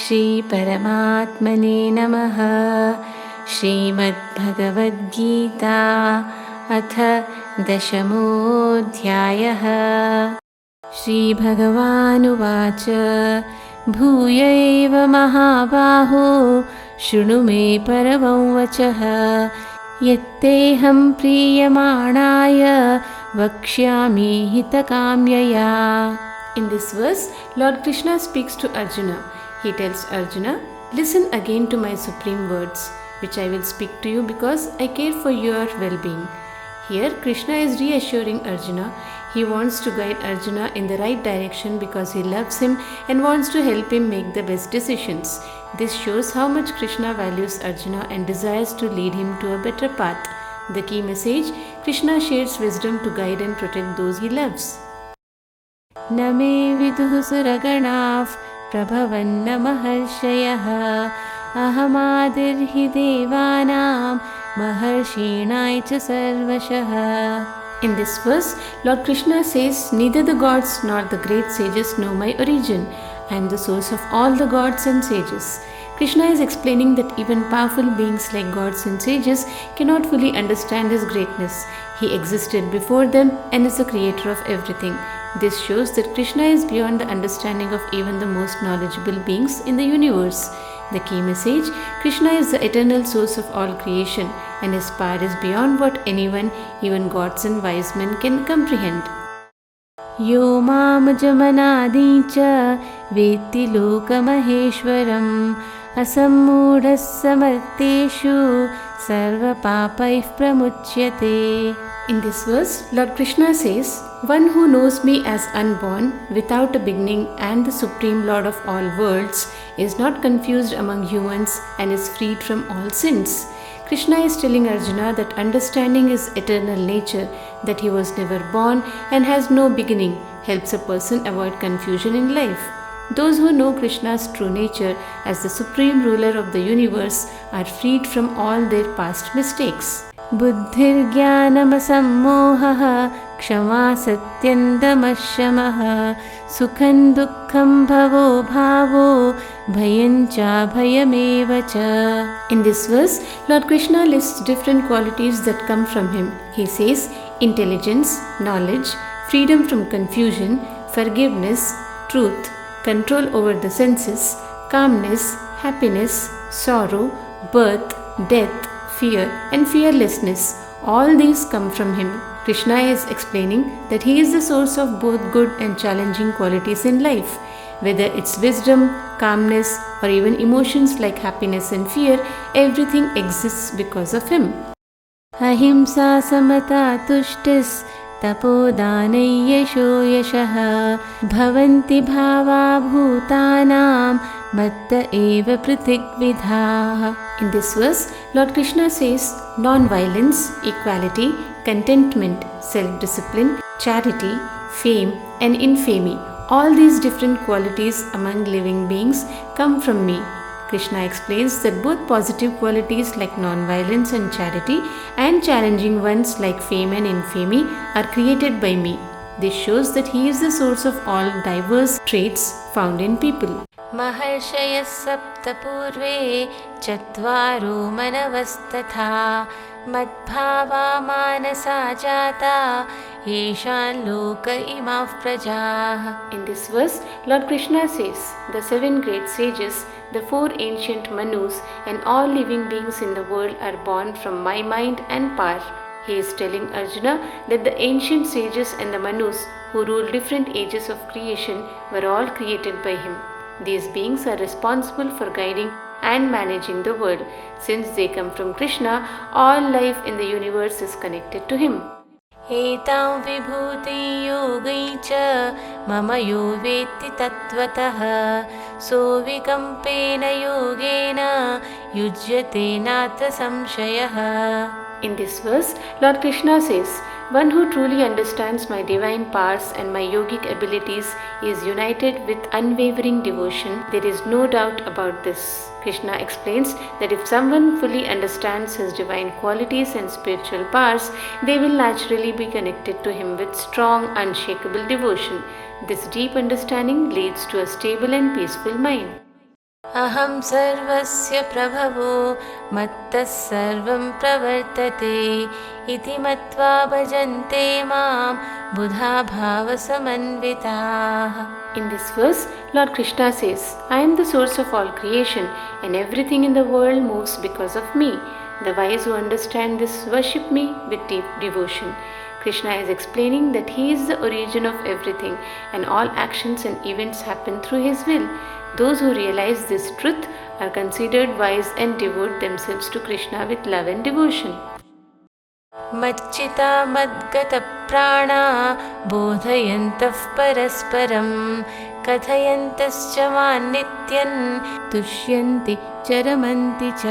श्री परमात्मने नमः। श्रीमद्भगवद्गीता अथ 10मोऽध्यायः। श्रीभगवानुवाच भूय एव महाबाहो शृणु मे परमं वचः यत्तेऽहं प्रीयमाणाय वक्ष्यामि हितकाम्यया। In this verse, Lord Krishna speaks to Arjuna. He tells Arjuna, listen again to my supreme words, which I will speak to you because I care for your well-being. Here, Krishna is reassuring Arjuna. He wants to guide Arjuna in the right direction because he loves him and wants to help him make the best decisions. This shows how much Krishna values Arjuna and desires to lead him to a better path. The key message, Krishna shares wisdom to guide and protect those he loves. न मे विदुः सुरगणाः प्रभवन्न महर्षयः अहमादिर्हि देवानां महर्षीणां च सर्वशः. In this verse, Lord Krishna says, neither the gods nor the great sages know my origin. I am the source of all the gods and sages. Krishna is explaining that even powerful beings like gods and sages cannot fully understand his greatness. He existed before them and is the creator of everything. This shows that Krishna is beyond the understanding of even the most knowledgeable beings in the universe. The key message, Krishna is the eternal source of all creation and his power is beyond what anyone, even gods and wise men, can comprehend. यो मामजमनादि च वेत्ति लोकमहेश्वरम् असम्मूढः समर्थेषु सर्वपापैः प्रमुच्यते. In this verse, Lord Krishna says, one who knows me as unborn, without a beginning and the supreme Lord of all worlds, is not confused among humans and is freed from all sins. Krishna is telling Arjuna that understanding his eternal nature, that he was never born and has no beginning, helps a person avoid confusion in life. Those who know Krishna's true nature as the supreme ruler of the universe are freed from all their past mistakes. बुद्धिर्ज्ञानमसम्मोहः क्षमा सत्यं दमः शमः सुखं दुःखं भवो भावो भयं चाभयमेव च. In this verse, Lord Krishna lists different qualities that come from him. He says intelligence, knowledge, freedom from confusion, forgiveness, truth, control over the senses, calmness, happiness, sorrow, birth, death, fear and fearlessness. All these come from him. Krishna is explaining that he is the source of both good and challenging qualities in life. Whether it's wisdom, calmness or even emotions like happiness and fear, everything exists because of him. Ahimsa samata tushtis तपोदानै यशो यशः भवन्ति भावा भूतानां मत्त एव पृथिग्विधाः. In this verse, Lord Krishna says non-violence, equality, contentment, self-discipline, charity, fame and infamy. All these different qualities among living beings come from me. Krishna explains that both positive qualities like non-violence and charity and challenging ones like fame and infamy are created by me. This shows that he is the source of all diverse traits found in people. महर्षयः सप्त पूर्वे चत्वारो मनवस्तथा मद्भावा मानसा जाता येषां लोक इमाः प्रजाः. In this verse, Lord Krishna says, the 7 great sages, the 4 ancient Manus and all living beings in the world are born from my mind and power. He is telling Arjuna that the ancient sages and the Manus who ruled different ages of creation were all created by him. These beings are responsible for guiding and managing the world. Since they come from Krishna, all life in the universe is connected to him. एतां विभूतिं योगै च मम यो वेत्ति तत्त्वतः सोऽविकम्पेन योगेन युज्यते नात्र संशयः. In this verse, Lord Krishna says, one who truly understands my divine powers and my yogic abilities is united with unwavering devotion. There is no doubt about this. Krishna explains that if someone fully understands his divine qualities and spiritual powers, they will naturally be connected to him with strong, unshakable devotion. This deep understanding leads to a stable and peaceful mind. अहं सर्वस्य प्रभवो मत्तः सर्वं प्रवर्तते इति मत्वा भजन्ते मां बुधा भावसमन्विताः. In this verse, Lord Krishna says, I am the source of all creation and everything in the world moves because of me. The wise who understand this worship me with deep devotion. Krishna is explaining that he is the origin of everything and all actions and events happen through his will. Those who realize this truth are considered wise and devote themselves to Krishna with love and devotion. मच्चिता मद्गतप्राणा बोधयन्तः परस्परं कथयन्तश्च मां नित्यं तुष्यन्ति चरमन्ति च.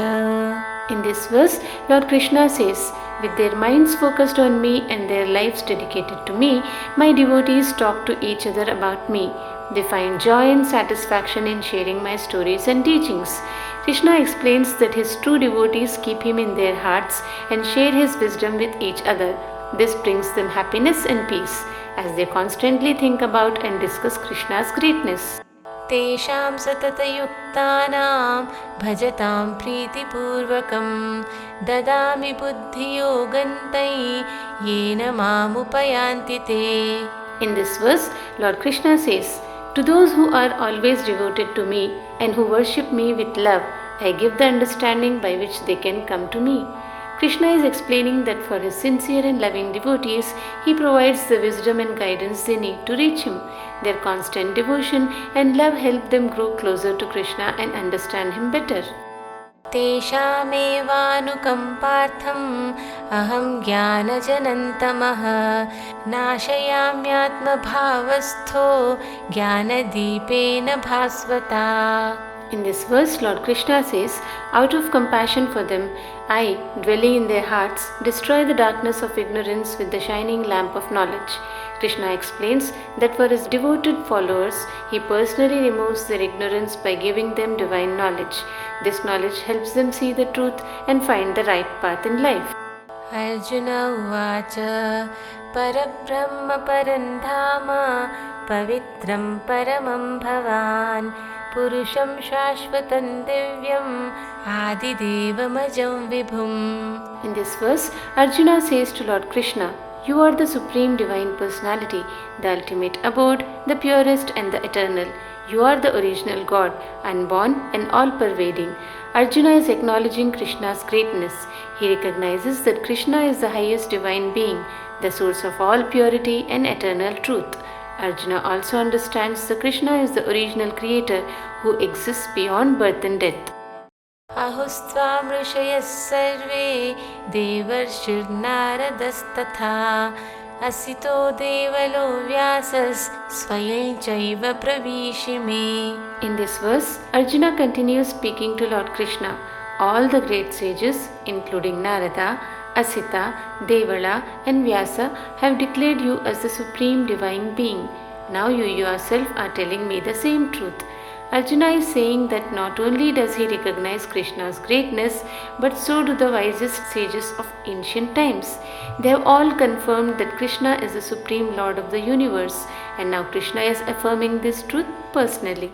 In this verse, Lord Krishna says, with their minds focused on me and their lives dedicated to me, my devotees talk to each other about me. They find joy and satisfaction in sharing my stories and teachings. Krishna explains that his true devotees keep him in their hearts and share his wisdom with each other. This brings them happiness and peace as they constantly think about and discuss Krishna's greatness. तेषां सततयुक्तानां भजतां प्रीतिपूर्वकं ददामि बुद्धियोगं तै येन मामुपयान्ति ते. In this verse, Lord Krishna says, to those who are always devoted to me and who worship me with love, I give the understanding by which they can come to me. Krishna is explaining that for his sincere and loving devotees, he provides the wisdom and guidance they need to reach him. Their constant devotion and love help them grow closer to Krishna and understand him better. तेषामेवानुकम्पार्थम् अहं ज्ञानजनन्तमः नाशयाम्यात्मभावस्थो ज्ञानदीपेन भास्वता. In this verse, Lord Krishna says, out of compassion for them, I, dwelling in their hearts, destroy the darkness of ignorance with the shining lamp of knowledge. Krishna explains that for his devoted followers, he personally removes their ignorance by giving them divine knowledge. This knowledge helps them see the truth and find the right path in life. Arjuna Uvacha Parabrahma Parandhama Pavitram Paramam Bhavan Purusham Shashvatam Divyam Adidevamajam Vibhum. In this verse, Arjuna says to Lord Krishna, you are the Supreme Divine Personality, the ultimate abode, the purest and the eternal. You are the original God, unborn and all-pervading. Arjuna is acknowledging Krishna's greatness. He recognizes that Krishna is the highest divine being, the source of all purity and eternal truth. Arjuna also understands that Krishna is the original creator who exists beyond birth and death. Ahustvām ऋषयः सर्वे देवर्षिर्नारदस्तथा असito devalo vyasas swayam chaiva pravishime. In this verse, Arjuna continues speaking to Lord Krishna. All the great sages, including Narada, Asita, Devala and Vyasa, have declared you as the supreme divine being. Now you yourself are telling me the same truth. Arjuna is saying that not only does he recognize Krishna's greatness, but so do the wisest sages of ancient times. They have all confirmed that Krishna is the supreme Lord of the universe, and now Krishna is affirming this truth personally.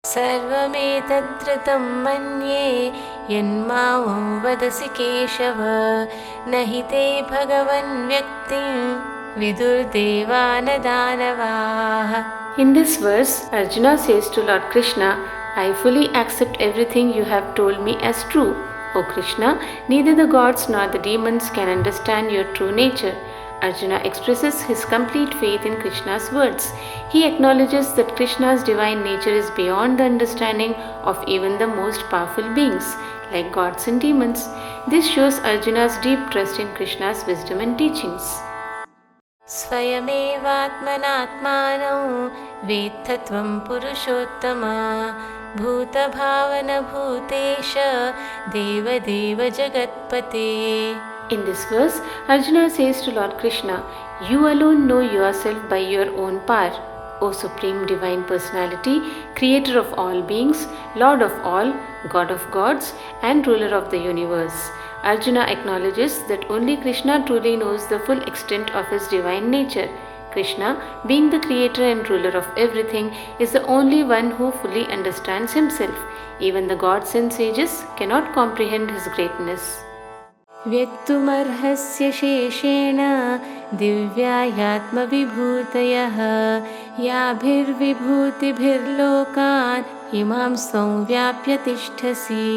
सर्वमेतद्रुतं मन्ये यन्मां वदसि केशव न हि ते भगवन् व्यक्तिं विदुर्देवानदानवाः. In this verse, Arjuna says to Lord Krishna, I fully accept everything you have told me as true. O Krishna, neither the gods nor the demons can understand your true nature. Arjuna expresses his complete faith in Krishna's words. He acknowledges that Krishna's divine nature is beyond the understanding of even the most powerful beings, like gods and demons. This shows Arjuna's deep trust in Krishna's wisdom and teachings. स्वयमेवात्मनात्मानौ वेत्थ त्वं पुरुषोत्तम भूतभावनभूतेश देवदेव जगत्पते. In this verse, Arjuna says to Lord Krishna, you alone know yourself by your own power. O Supreme Divine Personality, Creator of all beings, Lord of all, God of gods, and Ruler of the universe. Arjuna acknowledges that only Krishna truly knows the full extent of his divine nature. Krishna, being the creator and ruler of everything, is the only one who fully understands himself. Even the gods and sages cannot comprehend his greatness. व्यक्तुमर्हस्य शेषेण दिव्यायात्मविभूतयः याभिर्विभूतिभिर्लोकान् इमां संव्याप्य तिष्ठसि.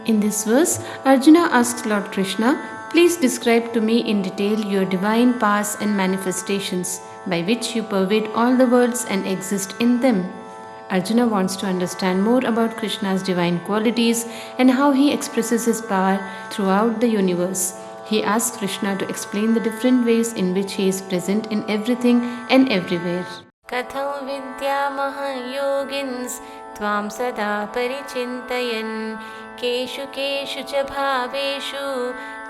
In this verse, Arjuna asked Lord Krishna, "Please describe to me in detail your divine powers and manifestations, by which you pervade all the worlds and exist in them." Arjuna wants to understand more about Krishna's divine qualities and how he expresses his power throughout the universe. He asks Krishna to explain the different ways in which he is present in everything and everywhere. Katham vidyamaham yogins tvam sada paricintayan keshu keshu cha bhaveshu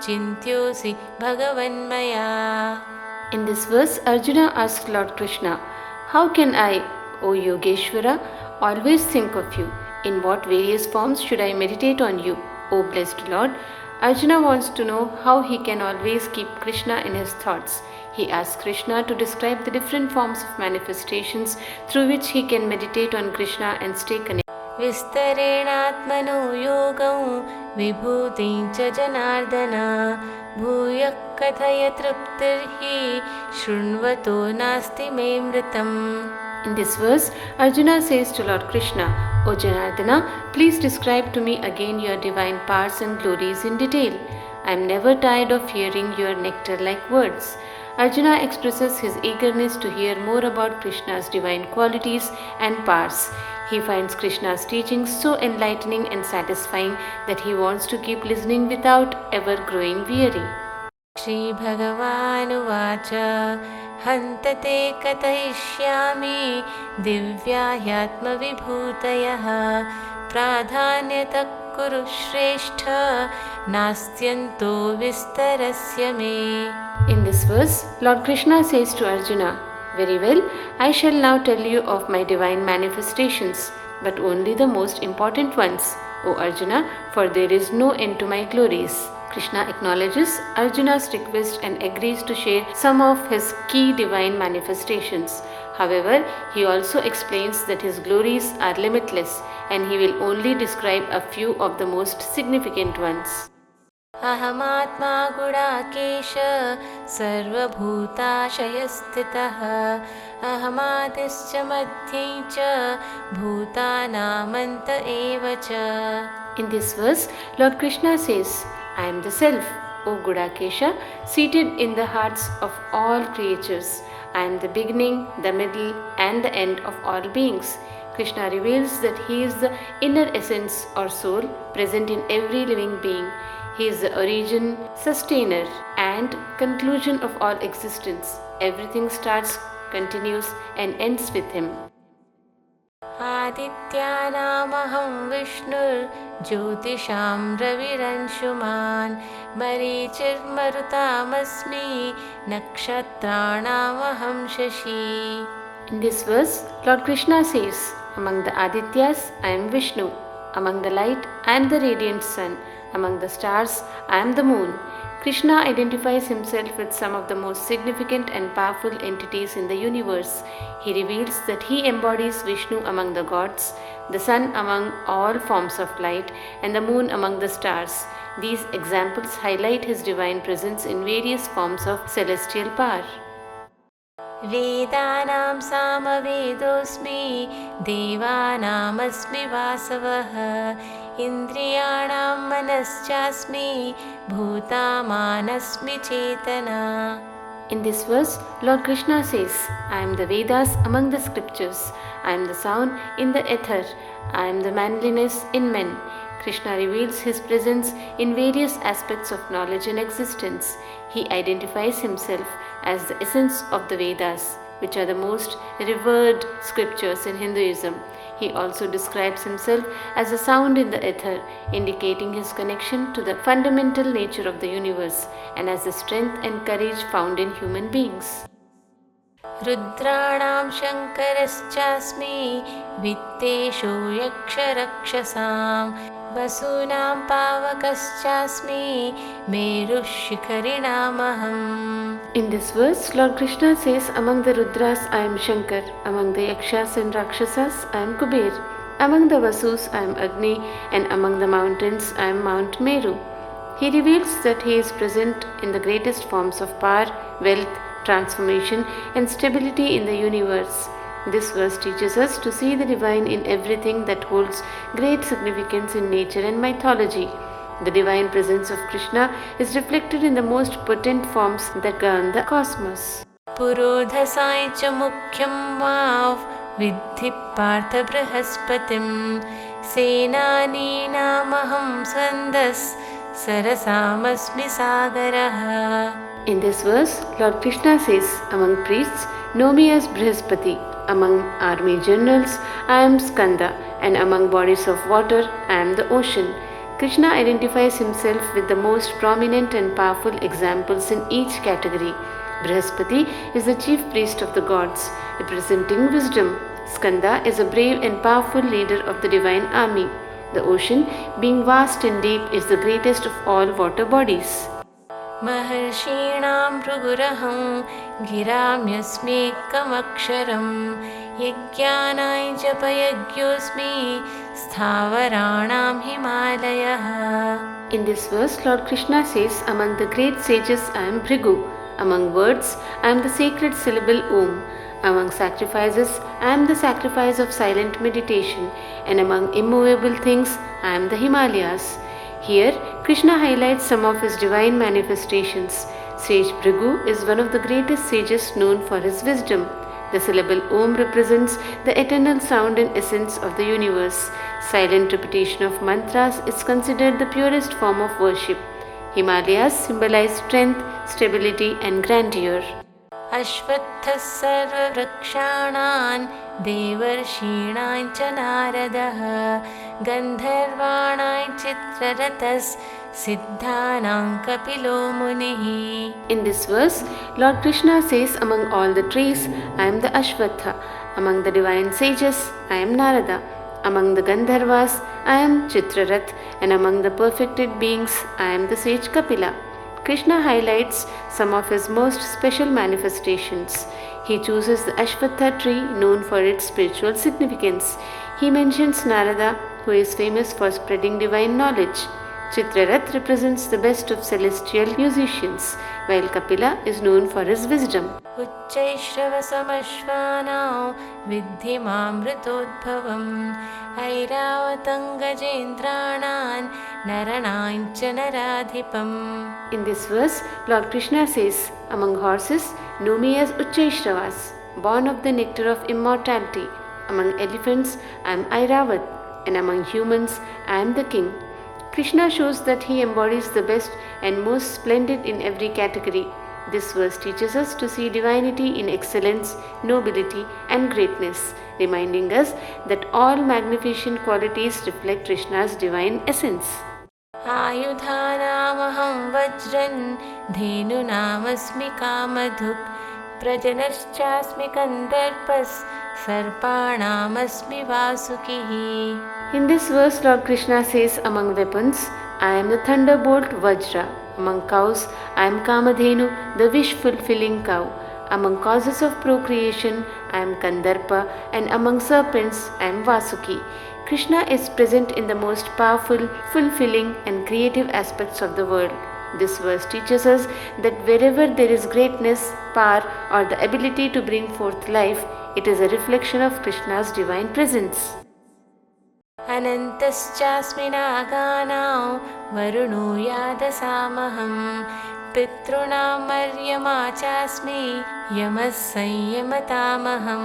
chintyosi bhagavan maya. In this verse, Arjuna asks Lord Krishna, "How can I, O Yogeshwara, always think of you? In what various forms should I meditate on you, O blessed Lord?" Arjuna wants to know how he can always keep Krishna in his thoughts. He asks Krishna to describe the different forms of manifestations through which he can meditate on Krishna and stay connected. Vistarenatmano yogam vibhutim cha janardana bhuya kathaya triptirhi shrunvato nasti me mritam. In this verse, Arjuna says to Lord Krishna, "O Janardana, please describe to me again your divine powers and glories in detail. I am never tired of hearing your nectar-like words." Arjuna expresses his eagerness to hear more about Krishna's divine qualities and powers. He finds Krishna's teachings so enlightening and satisfying that he wants to keep listening without ever growing weary. Shri Bhagavanuvacha हन्तते कथयिष्यामि दिव्याह्यात्मविभूतयः प्राधान्यतः कुरु श्रेष्ठ नास्त्यन्तो विस्तरस्य मे. In this verse, Lord Krishna says to Arjuna, "Very well, I shall now tell you of my divine manifestations, but only the most important ones, O Arjuna, for there is no end to my glories." Krishna acknowledges Arjuna's request and agrees to share some of his key divine manifestations. However, he also explains that his glories are limitless and he will only describe a few of the most significant ones. Ahamatma Gudakesha Sarvabhutashayastitah Ahamadischa Madhyecha Bhutanamanta Evacha. In this verse, Lord Krishna says, "I am the Self, O Gudakesha, seated in the hearts of all creatures. I am the beginning, the middle, and the end of all beings." Krishna reveals that he is the inner essence or soul present in every living being. He is the origin, sustainer, and conclusion of all existence. Everything starts, continues, and ends with him. आदित्यानामहं विष्णुर्ज्योतिषां रविरंशुमान् मरीचिर्मरुतामस्मि नक्षत्राणामहं Shashi. In this verse, Lord Krishna says, "Among the Adityas, I am Vishnu. Among the light, I am the radiant sun. Among the stars, I am the moon." Krishna identifies himself with some of the most significant and powerful entities in the universe. He reveals that he embodies Vishnu among the gods, the sun among all forms of light, and the moon among the stars. These examples highlight his divine presence in various forms of celestial power. Vedanam samvedosmi devanamsmi vasavah indriyanam manaschasmi bhutamanasmi chetana. In this verse, Lord Krishna says, "I am the Vedas among the scriptures. I am the sound in the ether. I am the manliness in men." Krishna reveals his presence in various aspects of knowledge and existence. He identifies himself as the essence of the Vedas, which are the most revered scriptures in Hinduism. He also describes himself as a sound in the ether, indicating his connection to the fundamental nature of the universe and as the strength and courage found in human beings. रुद्राणां शङ्करश्चास्मि वित्तेषु यक्षरक्षसां वसूनां पावकश्चास्मि मेरुः शिखरिणामहम्. In this verse, Lord Krishna says, among the Rudras I am Shankar, among the Yakshas and Rakshasas I am Kuber, among the Vasus I am Agni, and among the mountains I am Mount Meru. He reveals that he is present in the greatest forms of power, wealth, transformation, and stability in the universe. This verse teaches us to see the divine in everything that holds great significance in nature and mythology. The divine presence of Krishna is reflected in the most potent forms that govern the cosmos. Purodhasai cha mukhyam vav viddhi partha brahaspatim senani namaham skandas sarasamasmi sagaraha. In this verse, Lord Krishna says, among priests, know me as Brihaspati, among army generals, I am Skanda, and among bodies of water, I am the ocean. Krishna identifies himself with the most prominent and powerful examples in each category. Brihaspati is the chief priest of the gods, representing wisdom. Skanda is a brave and powerful leader of the divine army. The ocean, being vast and deep, is the greatest of all water bodies. Maharshīṇāṃ Bhruguraham Giramyasmekam Aksharam Yajñānāya Japayajñosmi Sthavarāṇāṃ Himalayah. In this verse, Lord Krishna says, among the great sages I am Bhrigu, among words I am the sacred syllable Om, among sacrifices I am the sacrifice of silent meditation, and among immovable things I am the Himalayas. Here, Krishna highlights some of his divine manifestations. Sage Bhrigu is one of the greatest sages known for his wisdom. The syllable Om represents the eternal sound and essence of the universe. Silent repetition of mantras is considered the purest form of worship. Himalayas symbolize strength, stability, and grandeur. Ashvattha sarva vrikshanan devarshīṇāṃ ca nāradaha gandharvāṇāṃ citraratas siddhānaṃ kapilo munihi. In this verse, Lord Krishna says, among all the trees, I am the Ashvattha. Among the divine sages, I am Narada. Among the Gandharvas, I am Chitrarath. And among the perfected beings, I am the sage Kapila. Krishna highlights some of his most special manifestations. He chooses the Ashvattha tree, known for its spiritual significance. He mentions Narada, who is famous for spreading divine knowledge. Chitrarath represents the best of celestial musicians, while Kapila is known for his wisdom. Uchchaishravasamaśvānau viddhi mamritodbhavam airavatang gajendranān naranaṃ ca naradhipam. In this verse, Lord Krishna says, among horses, know me as Uchchaishravas, born of the nectar of immortality. Among elephants, I am Airavat, and among humans, I am the king. Krishna shows that he embodies the best and most splendid in every category. This verse teaches us to see divinity in excellence, nobility, and greatness, reminding us that all magnificent qualities reflect Krishna's divine essence. Ayudhanamaham vajran dhenunamasmi kamadhuk prajanashchasmi kandarpas sarpanamasmi vasukihi. In this verse, Lord Krishna says, among weapons, I am the thunderbolt Vajra. Among cows, I am Kamadhenu, the wish-fulfilling cow. Among causes of procreation, I am Kandarpa, and among serpents, I am Vasuki. Krishna is present in the most powerful, fulfilling, and creative aspects of the world. This verse teaches us that wherever there is greatness, power, or the ability to bring forth life, it is a reflection of Krishna's divine presence. Anantaschasmi nāgānaṁ varuno yādasamaham pitrunam maryama chasmi yamas sanyamatamaham.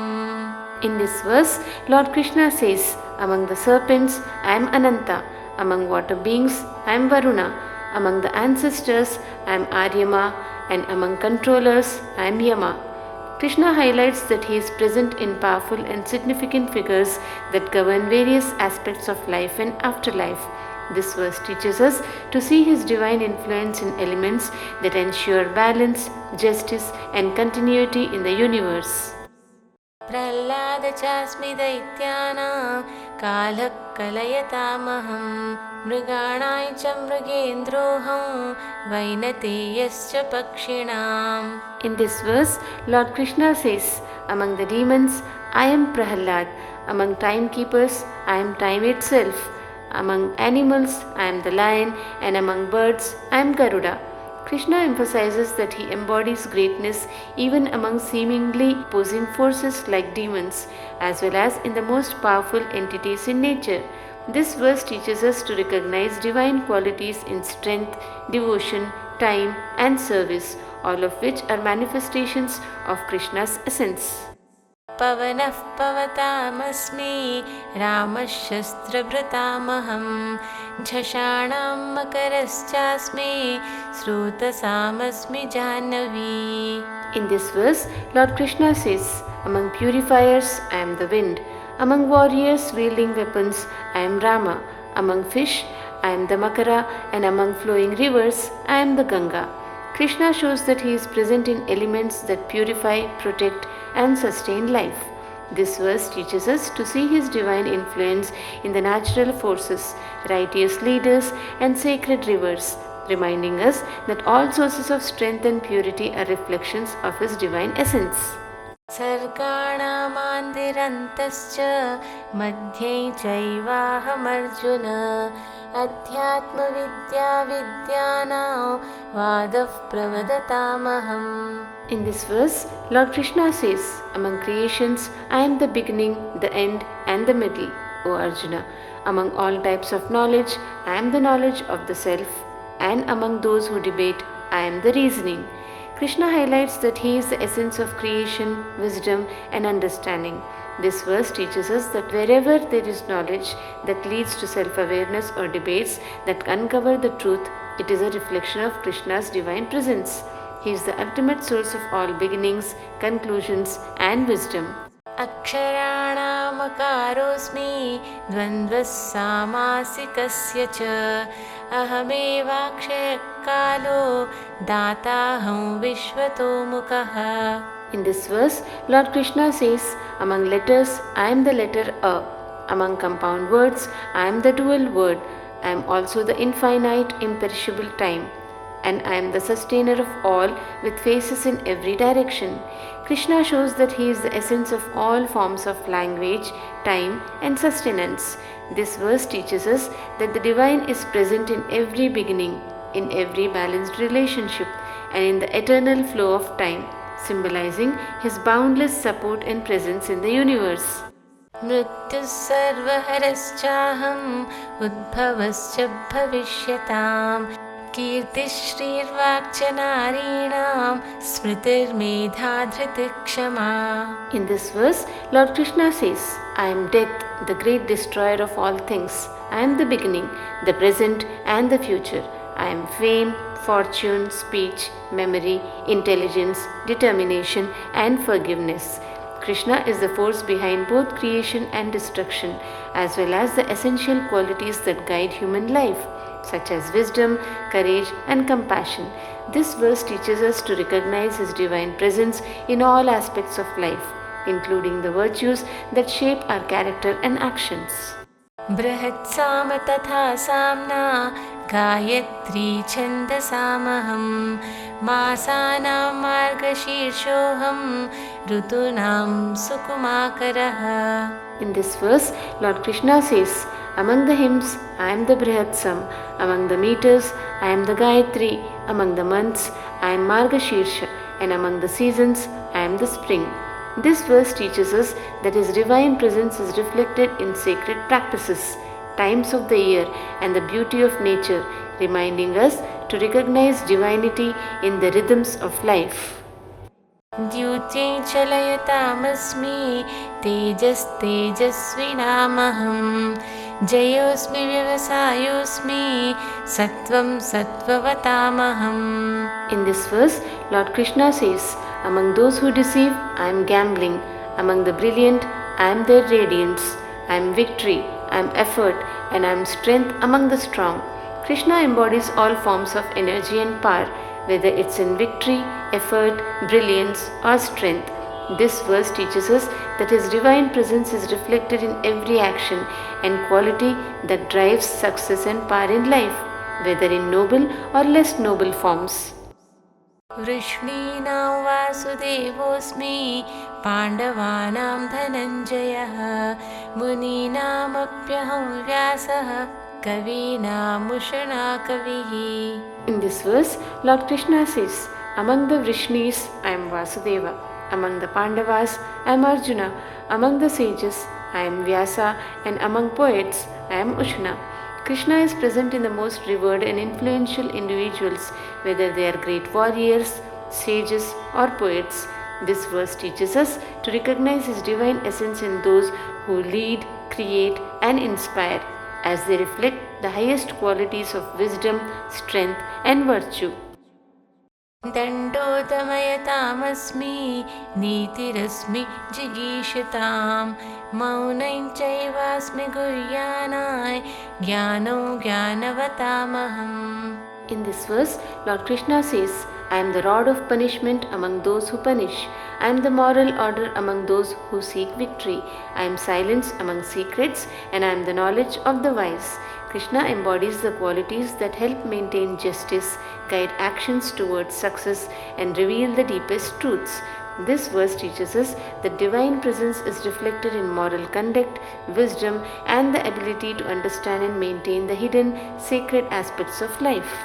In this verse, Lord Krishna says, among the serpents, I am Ananta. Among water beings, I am Varuna. Among the ancestors, I am Aryama. And among controllers, I am Yama. Krishna highlights that he is present in powerful and significant figures that govern various aspects of life and afterlife. This verse teaches us to see his divine influence in elements that ensure balance, justice, and continuity in the universe. Prahlāda chasmi daityānām kālah kalayatāmaham मृगाणाय च मृगेन्द्रोऽहं वैनतेयश्च पक्षिणाम्. In this verse, Lord Krishna says, among the demons, I am Prahalad. Among timekeepers, I am time itself. Among animals, I am the lion, and among birds, I am Garuda. Krishna emphasizes that he embodies greatness even among seemingly opposing forces like demons, as well as in the most powerful entities in nature. This verse teaches us to recognize divine qualities in strength, devotion, time, and service, all of which are manifestations of Krishna's essence. पवनः पवतामस्मि रामशस्त्रभृतामहं झषाणां मकरश्चास्मि स्रोतसामस्मि Jahnavi. In this verse, Lord Krishna says, among purifiers, I am the wind. Among warriors wielding weapons, I am Rama. Among fish, I am the Makara, and among flowing rivers, I am the Ganga. Krishna shows that he is present in elements that purify, protect, and sustain life. This verse teaches us to see his divine influence in the natural forces, righteous leaders, and sacred rivers, reminding us that all sources of strength and purity are reflections of his divine essence. सर्गाणामान्दिरन्तश्च मध्ये चैवाहमर्जुन अध्यात्मविद्या विद्यानां वादः प्रवदतामहम्. In this verse, Lord Krishna says, among creations, I am the beginning, the end, and the middle, O Arjuna. Among all types of knowledge, I am the knowledge of the self, and among those who debate, I am the reasoning. Krishna highlights that he is the essence of creation, wisdom, and understanding. This verse teaches us that wherever there is knowledge that leads to self-awareness or debates that uncover the truth, it is a reflection of Krishna's divine presence. He is the ultimate source of all beginnings, conclusions, and wisdom. अक्षराणामकारोऽस्मि द्वन्द्वः सामासिकस्य च अहमेवाक्षयकालो दाताहं विश्वतोमुखः. In this verse, Lord Krishna says, among letters, I am the letter A. Among compound words, I am the dual word. I am also the infinite, imperishable time. And I am the sustainer of all with faces in every direction. Krishna shows that he is the essence of all forms of language, time, and sustenance. This verse teaches us that the divine is present in every beginning, in every balanced relationship, and in the eternal flow of time, symbolizing his boundless support and presence in the universe. मृत्युः सर्वहरश्चाहम् उद्भवश्च भविष्यताम् कीर्तिश्रीर्वाक्च नारीणां स्मृतिर्मेधा धृतिक्षमा. In this verse, Lord Krishna says, I am death, the great destroyer of all things. I am the beginning, the present, and the future. I am fame, fortune, speech, memory, intelligence, determination, and forgiveness. Krishna is the force behind both creation and destruction, as well as the essential qualities that guide human life, such as wisdom, courage, and compassion. This verse teaches us to recognize his divine presence in all aspects of life, including the virtues that shape our character and actions. बृहत्साम तथा साम्ना गायत्री छन्दसामहं मासानां मार्गशीर्षोऽहं ऋतूनां सुकुमाकरः. In this verse, Lord Krishna says, among the hymns, I am the Brihatsam. Among the meters, I am the Gayatri. Among the months, I am Margashirsha. And among the seasons, I am the spring. This verse teaches us that his divine presence is reflected in sacred practices, times of the year, and the beauty of nature, reminding us to recognize divinity in the rhythms of life. द्यूते चलयतामस्मि तेजस्तेजस्विनामहं जयोऽस्मि व्यवसायोऽस्मि सत्वं सत्त्ववतामहम्. In this verse, Lord Krishna says, among those who deceive, I am gambling. Among the brilliant, I am their radiance. I am victory, I am effort, and I am strength among the strong. Krishna embodies all forms of energy and power, whether it's in victory, effort, brilliance, or strength. This verse teaches us that His divine presence is reflected in every action and quality that drives success and power in life, whether in noble or less noble forms. वृष्णीनां वासुदेवोऽस्मि पाण्डवानां धनञ्जयः मुनीनामप्यहं व्यासः कवीनामुषणा कविः. In this verse, Lord Krishna says, among the Vrishnis, I am Vasudeva. Among the Pandavas, I am Arjuna. Among the sages, I am Vyasa. And among poets, I am Ushna. Krishna is present in the most revered and influential individuals, whether they are great warriors, sages, or poets. This verse teaches us to recognize His divine essence in those who lead, create, and inspire, as they reflect the highest qualities of wisdom, strength, and virtue. दण्डोदमयतामस्मि नीतिरस्मि जिगीषतां मौनं चैवास्मि गुह्यानाय ज्ञानो ज्ञानवतामहम्. In this verse, Lord Krishna says, I am the rod of punishment among those who punish. I am the moral order among those who seek victory. I am silence among secrets, and I am the knowledge of the wise. Krishna embodies the qualities that help maintain justice, guide actions towards success, and reveal the deepest truths. This verse teaches us that divine presence is reflected in moral conduct, wisdom, and the ability to understand and maintain the hidden, sacred aspects of life.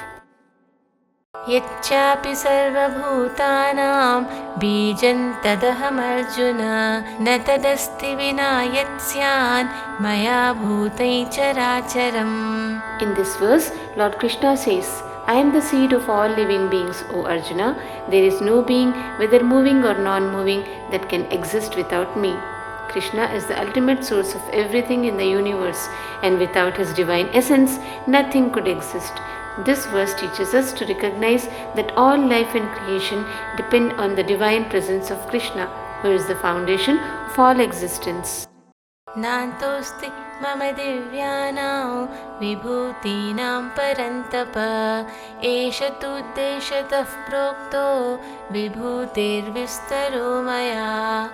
यच्चापि सर्वभूतानां बीजं तदहमर्जुन न तदस्ति विना यत् स्यान् मया भूतैः चराचरम्. In this verse, Lord Krishna says, I am the seed of all living beings, O Arjuna. There is no being, whether moving or non-moving, that can exist without me. Krishna is the ultimate source of everything in the universe, and without His divine essence, nothing could exist. This verse teaches us to recognize that all life and creation depend on the divine presence of Krishna, who is the foundation of all existence. नान्तोऽस्ति मम दिव्यानां विभूतीनां परन्तप एष तुद्देशतः प्रोक्तो विभूतेर्विस्तरो मया.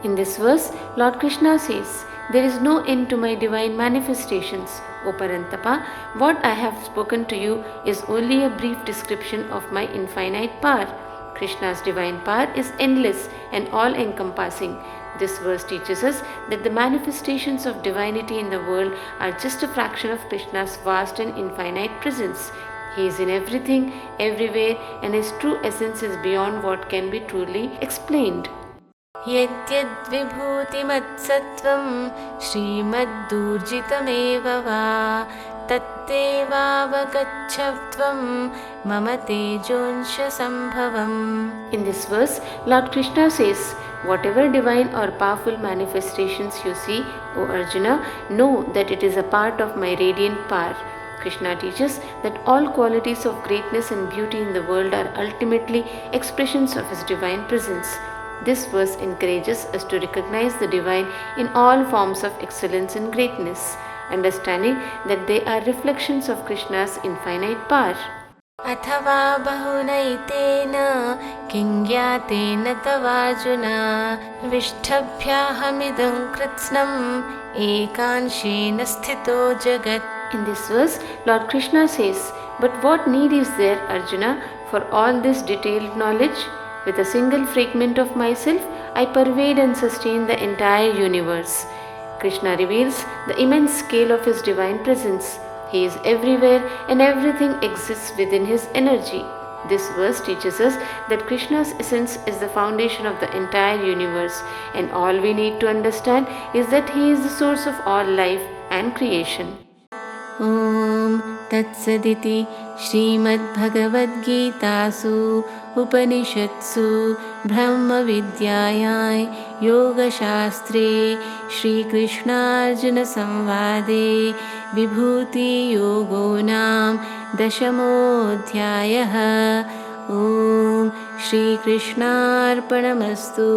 In this verse, Lord Krishna says, there is no end to my divine manifestations. O Parantapa, what I have spoken to you is only a brief description of my infinite power. Krishna's divine power is endless and all-encompassing. This verse teaches us that the manifestations of divinity in the world are just a fraction of Krishna's vast and infinite presence. He is in everything, everywhere, and His true essence is beyond what can be truly explained. यद्यद्विभूतिमत्सत्त्वं श्रीमद्दूर्जितमेव वा तत्तेवावगच्छत्वं मम तेजोंशसम्भवम्. In this verse, Lord Krishna says, whatever divine or powerful manifestations you see, O Arjuna, know that it is a part of my radiant power. Krishna teaches that all qualities of greatness and beauty in the world are ultimately expressions of His divine presence. This verse encourages us to recognize the divine in all forms of excellence and greatness, understanding that they are reflections of Krishna's infinite power. अथवा बहुनैतेन किं ज्ञातेन तवार्जुन विष्ठभ्याहमिदं कृत्स्नम् एकांशेन स्थितो जगत्. In this verse, Lord Krishna says, but what need is there, Arjuna, for all this detailed knowledge? With a single fragment of myself, I pervade and sustain the entire universe. Krishna reveals the immense scale of His divine presence. He is everywhere and everything exists within His energy. This verse teaches us that Krishna's essence is the foundation of the entire universe, and all we need to understand is that He is the source of all life and creation. Om Tatsadiति श्रीमद्भगवद्गीतासु उपनिषत्सु ब्रह्मविद्यायां योगशास्त्रे श्रीकृष्णार्जुनसंवादे विभूतियोगो नाम 10मोऽध्यायः. ॐ श्रीकृष्णार्पणमस्तु.